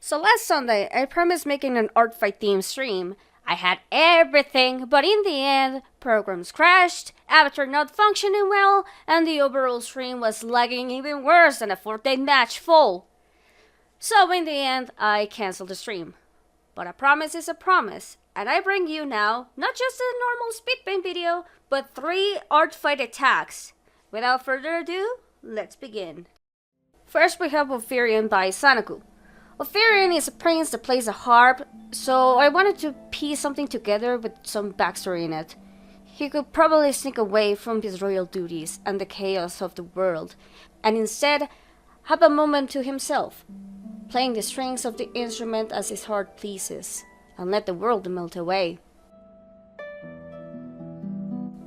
So last Sunday, I promised making an art fight theme stream. I had everything, but in the end, programs crashed, Avatar not functioning well, and the overall stream was lagging even worse than a Fortnite match full. So in the end, I canceled the stream. But a promise is a promise, and I bring you now not just a normal Speedpaint video, but 3 art fight attacks. Without further ado, let's begin. First we have Ophirion by Sanaku. Ophirion is a prince that plays a harp, so I wanted to piece something together with some backstory in it. He could probably sneak away from his royal duties and the chaos of the world, and instead have a moment to himself, playing the strings of the instrument as his heart pleases, and let the world melt away.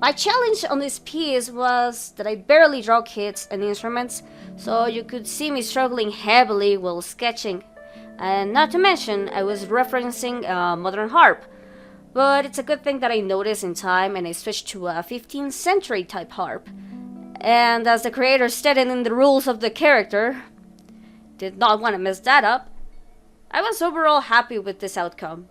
My challenge on this piece was that I barely draw kits and instruments, so you could see me struggling heavily while sketching. And not to mention, I was referencing a modern harp. But it's a good thing that I noticed in time and I switched to a 15th century type harp. And as the creator stated in the rules of the character, did not want to mess that up, I was overall happy with this outcome.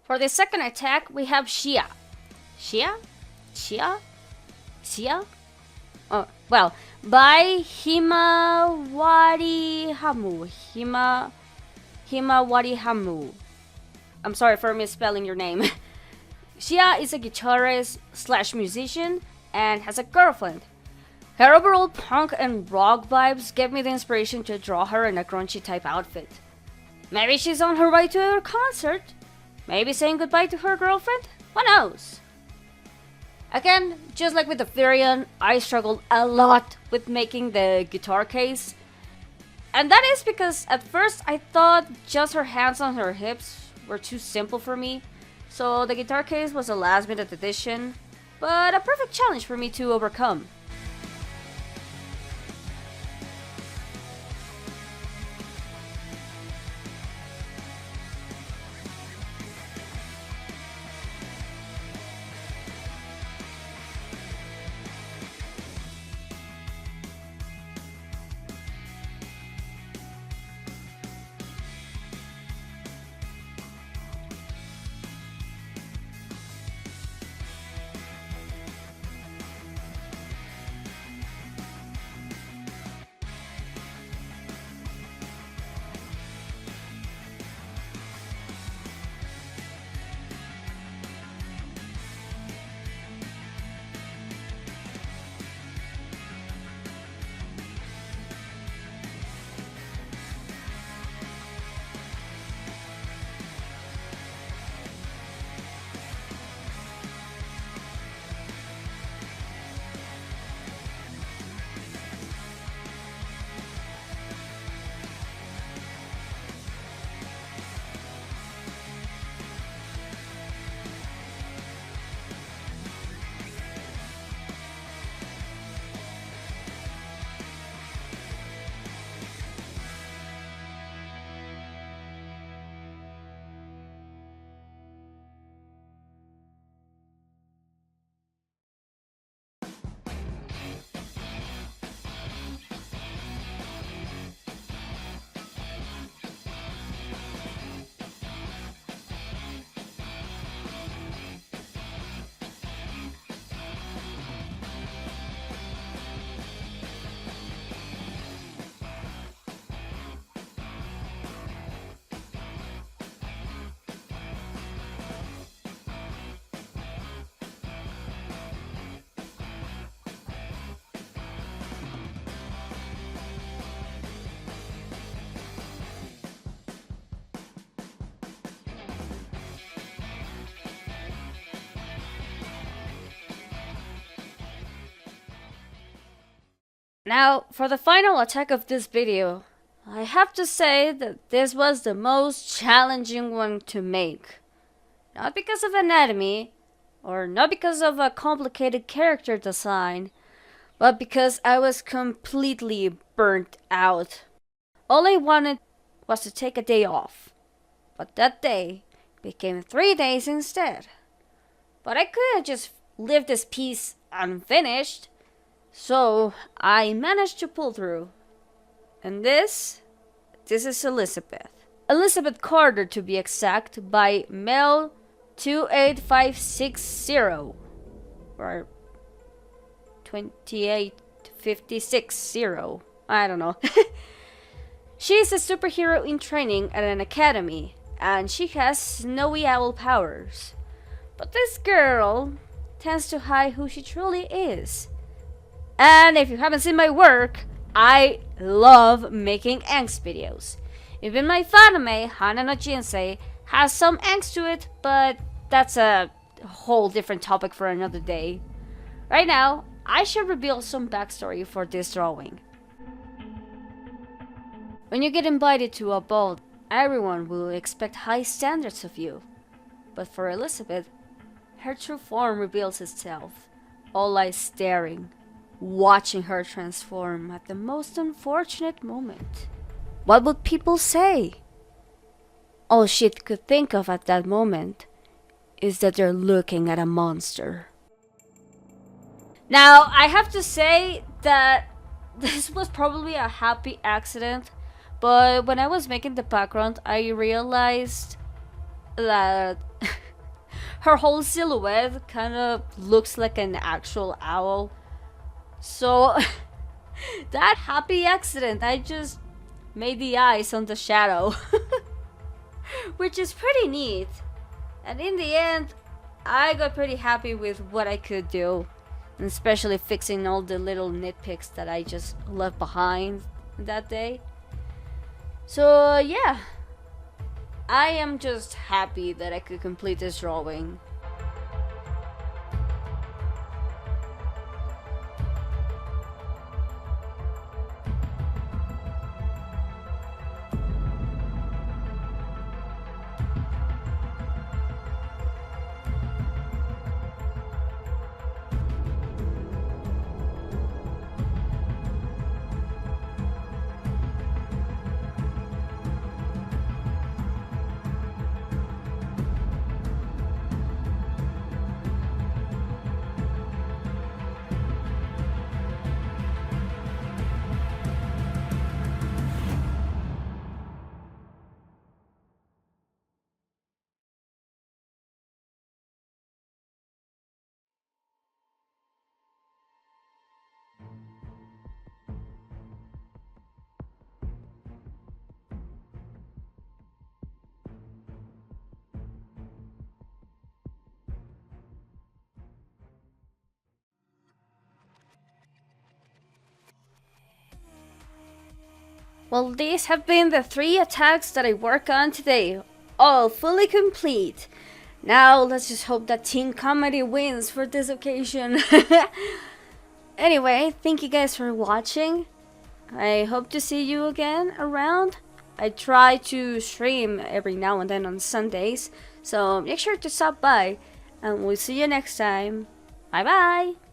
For the second attack, we have Shia. Shia? Shia? Shia? Oh, well, by Himawari Hamu. Himawari Hamu. I'm sorry for misspelling your name. Shia is a guitarist slash musician and has a girlfriend. Her overall punk and rock vibes gave me the inspiration to draw her in a grungy type outfit. Maybe she's on her way to her concert. Maybe saying goodbye to her girlfriend? Who knows? Again, just like with the Ophirion, I struggled a lot with making the guitar case. And that is because at first I thought just her hands on her hips were too simple for me. So the guitar case was a last minute addition, but a perfect challenge for me to overcome. Now, for the final attack of this video, I have to say that this was the most challenging one to make. Not because of anatomy, or not because of a complicated character design, but because I was completely burnt out. All I wanted was to take a day off, but that day became 3 days instead. But I could have just left this piece unfinished, so I managed to pull through. And this is Elizabeth. Elizabeth Carter, to be exact, by Mel 28560 or 28560. I don't know. She is a superhero in training at an academy, and she has snowy owl powers. But this girl tends to hide who she truly is. And if you haven't seen my work, I love making angst videos. Even my fanime, Hana no Jinsei, has some angst to it, but that's a whole different topic for another day. Right now, I should reveal some backstory for this drawing. When you get invited to a ball, everyone will expect high standards of you. But for Elizabeth, her true form reveals itself. All eyes staring, watching her transform at the most unfortunate moment. What would people say? All she could think of at that moment is that they're looking at a monster. Now, I have to say that this was probably a happy accident, but when I was making the background, I realized that her whole silhouette kind of looks like an actual owl. So, that happy accident, I just made the eyes on the shadow. Which is pretty neat. And in the end, I got pretty happy with what I could do. And especially fixing all the little nitpicks that I just left behind that day. So yeah, I am just happy that I could complete this drawing. Well, these have been the 3 attacks that I work on today, all fully complete. Now let's just hope that Teen Comedy wins for this occasion. Anyway, thank you guys for watching. I hope to see you again around. I try to stream every now and then on Sundays, so make sure to stop by, and we'll see you next time. Bye bye!